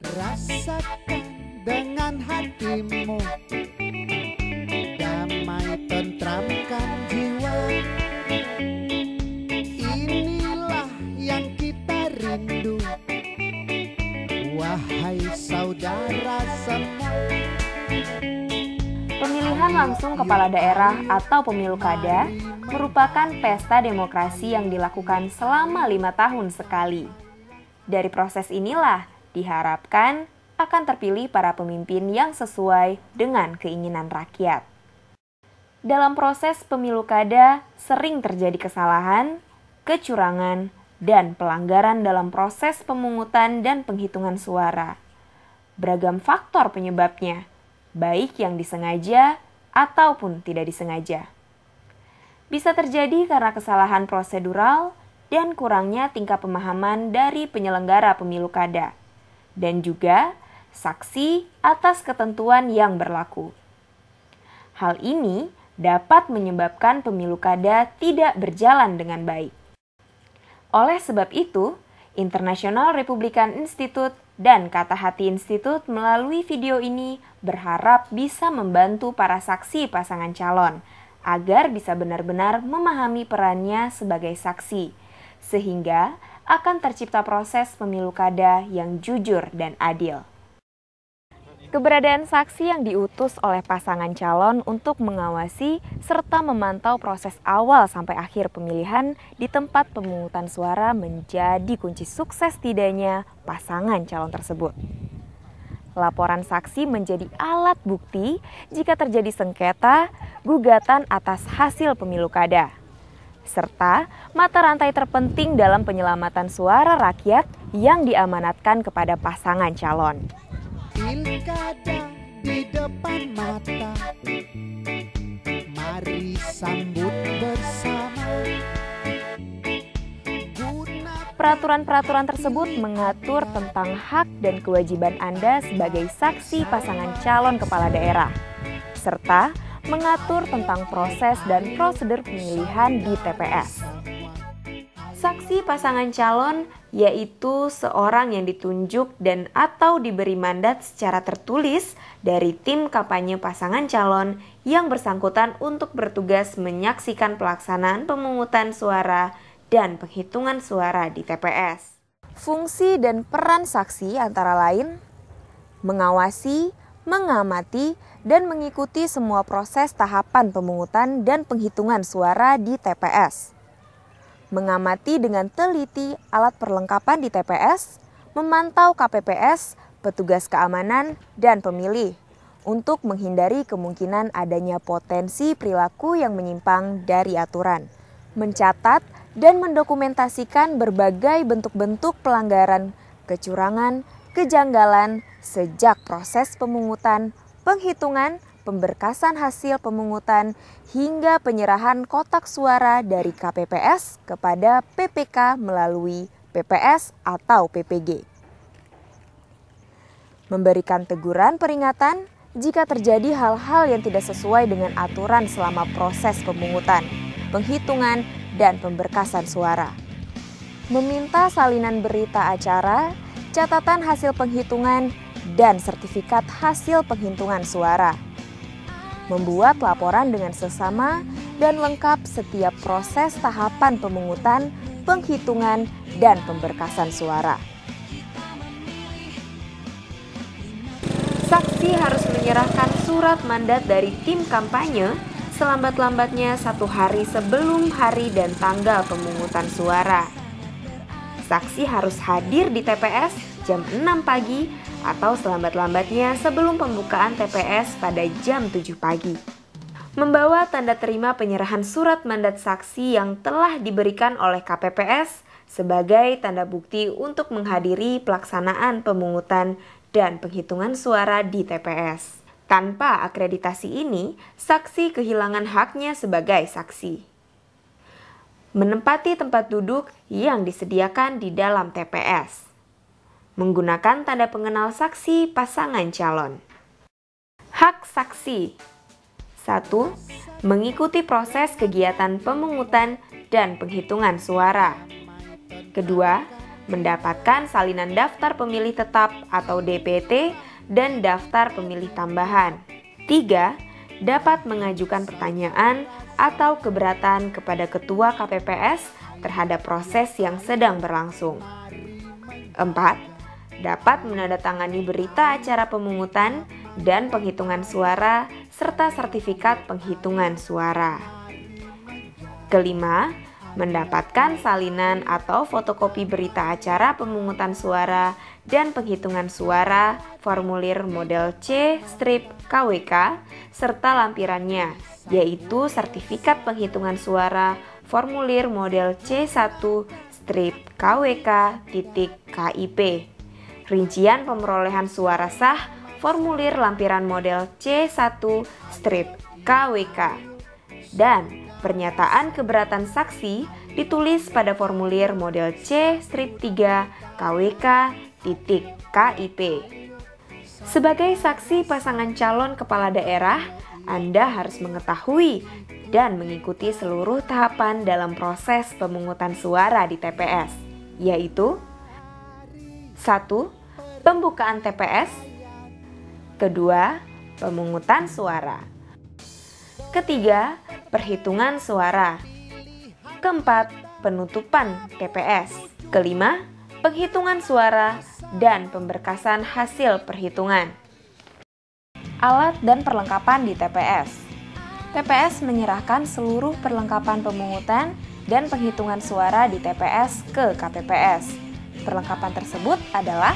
Rasakan dengan hatimu, damai tentramkan jiwa. Inilah yang kita rindu, wahai saudara semua. Pemilihan langsung kepala daerah atau pemilu kada merupakan pesta demokrasi yang dilakukan selama 5 tahun sekali. Dari proses inilah diharapkan akan terpilih para pemimpin yang sesuai dengan keinginan rakyat. Dalam proses pemilu kada sering terjadi kesalahan, kecurangan, dan pelanggaran dalam proses pemungutan dan penghitungan suara. Beragam faktor penyebabnya, baik yang disengaja ataupun tidak disengaja. Bisa terjadi karena kesalahan prosedural dan kurangnya tingkat pemahaman dari penyelenggara pemilu kada, dan juga saksi atas ketentuan yang berlaku. Hal ini dapat menyebabkan pemilu kada tidak berjalan dengan baik. Oleh sebab itu, International Republican Institute dan Kata Hati Institute melalui video ini berharap bisa membantu para saksi pasangan calon agar bisa benar-benar memahami perannya sebagai saksi, sehingga akan tercipta proses pemilu kada yang jujur dan adil. Keberadaan saksi yang diutus oleh pasangan calon untuk mengawasi serta memantau proses awal sampai akhir pemilihan di tempat pemungutan suara menjadi kunci sukses tidaknya pasangan calon tersebut. Laporan saksi menjadi alat bukti jika terjadi sengketa, gugatan atas hasil pemilu kada, serta mata rantai terpenting dalam penyelamatan suara rakyat yang diamanatkan kepada pasangan calon. Pilkada di depan mata, mari sambut bersama. Peraturan-peraturan tersebut mengatur tentang hak dan kewajiban Anda sebagai saksi pasangan calon kepala daerah, serta mengatur tentang proses dan prosedur pemilihan di TPS. Saksi pasangan calon yaitu seorang yang ditunjuk dan atau diberi mandat secara tertulis dari tim kampanye pasangan calon yang bersangkutan untuk bertugas menyaksikan pelaksanaan pemungutan suara dan penghitungan suara di TPS. Fungsi dan peran saksi antara lain mengawasi, mengamati, dan mengikuti semua proses tahapan pemungutan dan penghitungan suara di TPS. Mengamati dengan teliti alat perlengkapan di TPS, memantau KPPS, petugas keamanan, dan pemilih untuk menghindari kemungkinan adanya potensi perilaku yang menyimpang dari aturan, mencatat dan mendokumentasikan berbagai bentuk-bentuk pelanggaran, kecurangan, kejanggalan sejak proses pemungutan, penghitungan, pemberkasan hasil pemungutan, hingga penyerahan kotak suara dari KPPS kepada PPK melalui PPS atau PPG. Memberikan teguran peringatan jika terjadi hal-hal yang tidak sesuai dengan aturan selama proses pemungutan, penghitungan, dan pemberkasan suara. Meminta salinan berita acara, catatan hasil penghitungan, dan sertifikat hasil penghitungan suara. Membuat laporan dengan sesama dan lengkap setiap proses tahapan pemungutan, penghitungan, dan pemberkasan suara. Saksi harus menyerahkan surat mandat dari tim kampanye selambat-lambatnya 1 hari sebelum hari dan tanggal pemungutan suara. Saksi harus hadir di TPS jam 6 pagi atau selambat-lambatnya sebelum pembukaan TPS pada jam 7 pagi. Membawa tanda terima penyerahan surat mandat saksi yang telah diberikan oleh KPPS sebagai tanda bukti untuk menghadiri pelaksanaan pemungutan dan penghitungan suara di TPS. Tanpa akreditasi ini, saksi kehilangan haknya sebagai saksi. Menempati tempat duduk yang disediakan di dalam TPS. Menggunakan tanda pengenal saksi pasangan calon. Hak saksi. 1. Mengikuti proses kegiatan pemungutan dan penghitungan suara. Kedua, mendapatkan salinan daftar pemilih tetap atau DPT dan daftar pemilih tambahan. 3. Dapat mengajukan pertanyaan atau keberatan kepada Ketua KPPS terhadap proses yang sedang berlangsung. 4. Dapat menandatangani berita acara pemungutan dan penghitungan suara serta sertifikat penghitungan suara. Kelima, mendapatkan salinan atau fotokopi berita acara pemungutan suara dan penghitungan suara, formulir model C-KWK, serta lampirannya, yaitu sertifikat penghitungan suara, formulir model C1-KWK.KIP, rincian pemerolehan suara sah, formulir lampiran model C1-KWK, dan pernyataan keberatan saksi ditulis pada formulir model C-3-KWK.KIP. Sebagai saksi pasangan calon kepala daerah, Anda harus mengetahui dan mengikuti seluruh tahapan dalam proses pemungutan suara di TPS, yaitu 1. Pembukaan TPS. 2. Pemungutan suara. Ketiga, perhitungan suara. Keempat, penutupan TPS. Kelima, penghitungan suara dan pemberkasan hasil perhitungan. Alat dan perlengkapan di TPS. TPS menyerahkan seluruh perlengkapan pemungutan dan penghitungan suara di TPS ke KPPS. Perlengkapan tersebut adalah